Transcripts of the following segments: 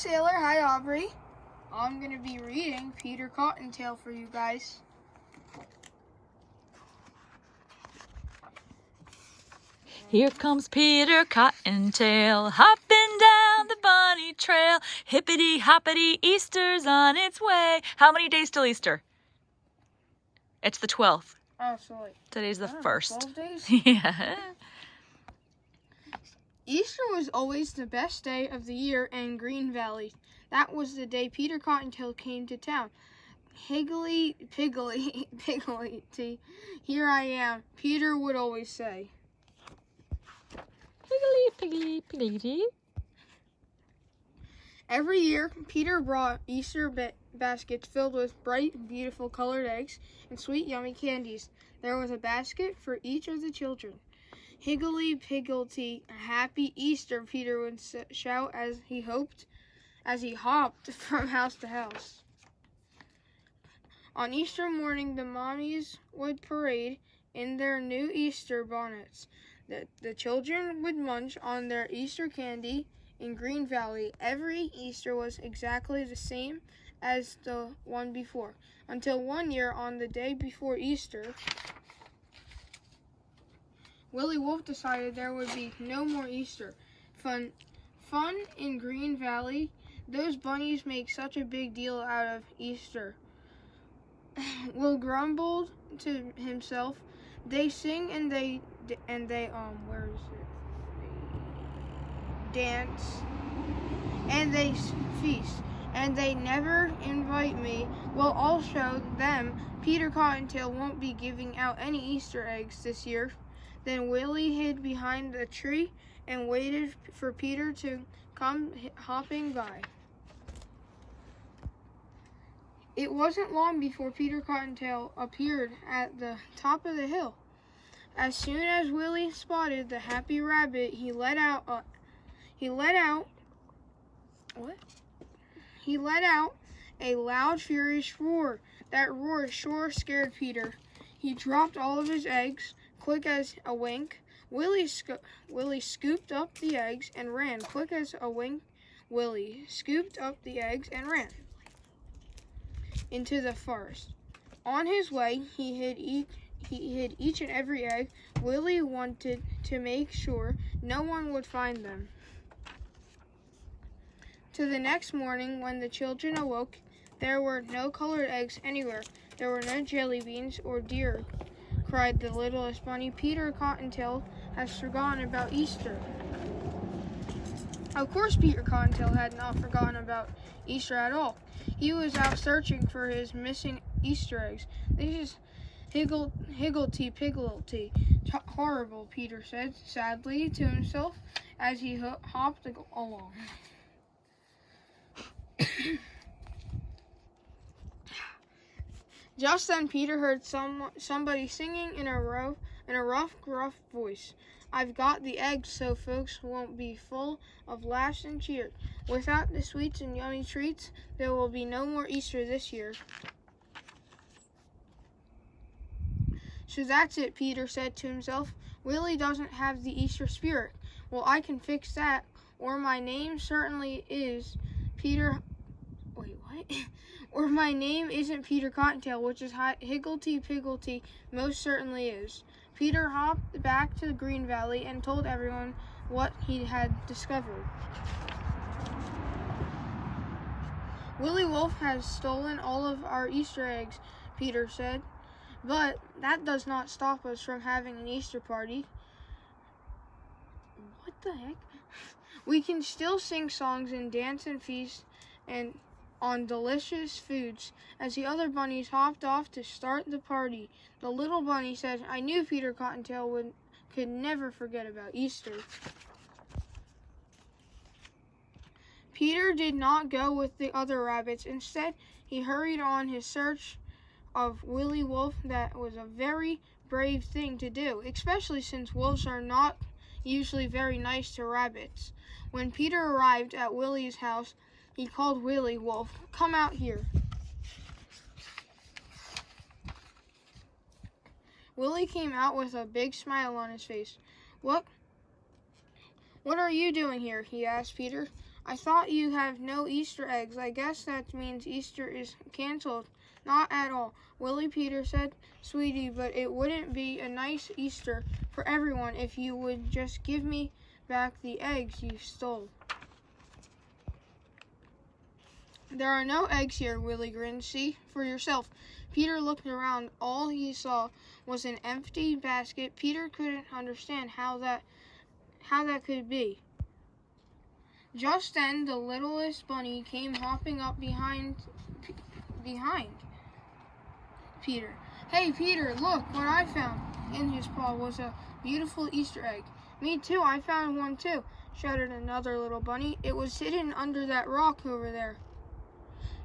Sailor. Hi, Aubrey. I'm going to be reading Peter Cottontail for you guys. Here comes Peter Cottontail, hopping down the bunny trail. Hippity hoppity, Easter's on its way. How many days till Easter? It's the 12th. Oh, so like, Today's the 1st. 12 days? Yeah. Easter was always the best day of the year in Green Valley. That was the day Peter Cottontail came to town. Higgly, piggly, piggly, here I am, Peter would always say. Piggly, piggly, piggly. Every year, Peter brought Easter baskets filled with bright, beautiful colored eggs and sweet, yummy candies. There was a basket for each of the children. Higgly pigglety, a happy Easter, Peter would shout as he hopped from house to house. On Easter morning, the mommies would parade in their new Easter bonnets. The children would munch on their Easter candy. In Green Valley, every Easter was exactly the same as the one before, until one year on the day before Easter, Willie Wolf decided there would be no more Easter. Fun in Green Valley. Those bunnies make such a big deal out of Easter. Will grumbled to himself. They sing and they where is it? They dance and they feast and they never invite me. Well, I'll show them. Peter Cottontail won't be giving out any Easter eggs this year. Then Willie hid behind a tree and waited for Peter to come hopping by. It wasn't long before Peter Cottontail appeared at the top of the hill. As soon as Willie spotted the happy rabbit, he let out a loud, furious roar. That roar sure scared Peter. He dropped all of his eggs. Quick as a wink, Willie scooped up the eggs and ran. Quick as a wink, Willie scooped up the eggs and ran into the forest. On his way, he hid each and every egg. Willie wanted to make sure no one would find them. To the next morning, when the children awoke, there were no colored eggs anywhere. There were no jelly beans or deer, cried the littlest bunny. Peter Cottontail has forgotten about Easter. Of course, Peter Cottontail had not forgotten about Easter at all. He was out searching for his missing Easter eggs. This is higglety pigglety. Horrible, Peter said sadly to himself as he hopped along. Just then, Peter heard somebody singing in a rough, gruff voice. I've got the eggs so folks won't be full of laughs and cheer. Without the sweets and yummy treats, there will be no more Easter this year. So that's it, Peter said to himself. Willie doesn't have the Easter spirit. Well, I can fix that, or my name certainly is Peter... Wait, what? Or my name isn't Peter Cottontail, which is higglety pigglety most certainly is. Peter hopped back to the Green Valley and told everyone what he had discovered. Willie Wolf has stolen all of our Easter eggs, Peter said. But that does not stop us from having an Easter party. What the heck? We can still sing songs and dance and feast and on delicious foods. As the other bunnies hopped off to start the party, the little bunny said, I knew Peter Cottontail could never forget about Easter. Peter did not go with the other rabbits. Instead, he hurried on his search of Willie Wolf. That was a very brave thing to do, especially since wolves are not usually very nice to rabbits. When Peter arrived at Willie's house, he called Willie Wolf. Come out here. Willie came out with a big smile on his face. What are you doing here? He asked Peter. I thought you have no Easter eggs. I guess that means Easter is canceled. Not at all, Willie Peter said. Sweetie, but it wouldn't be a nice Easter for everyone if you would just give me back the eggs you stole. There are no eggs here, Willie grinned. See for yourself. Peter looked around. All he saw was an empty basket. Peter couldn't understand how that could be. Just then, the littlest bunny came hopping up behind Peter. Hey, Peter, look what I found. In his paw was a beautiful Easter egg. Me too, I found one too, shouted another little bunny. It was hidden under that rock over there.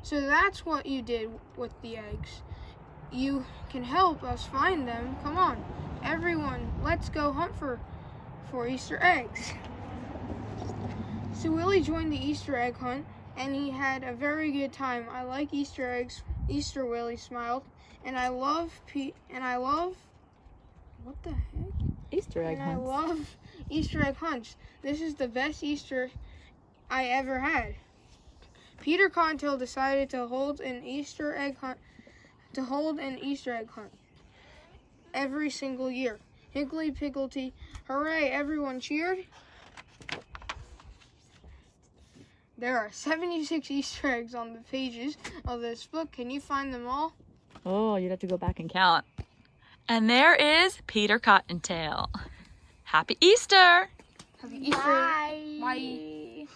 So that's what you did with the eggs. You can help us find them. Come on, everyone, let's go hunt for Easter eggs. So Willie joined the Easter egg hunt, and he had a very good time. I like Easter eggs. Easter, Willie smiled. And I love what the heck? Easter egg hunts. I love Easter egg hunts. This is the best Easter I ever had. Peter Cottontail decided to hold an Easter egg hunt every single year. Higgly Pigglety, hooray, everyone cheered. There are 76 Easter eggs on the pages of this book. Can you find them all? Oh, you'd have to go back and count. And there is Peter Cottontail. Happy Easter! Happy Easter! Bye. Bye.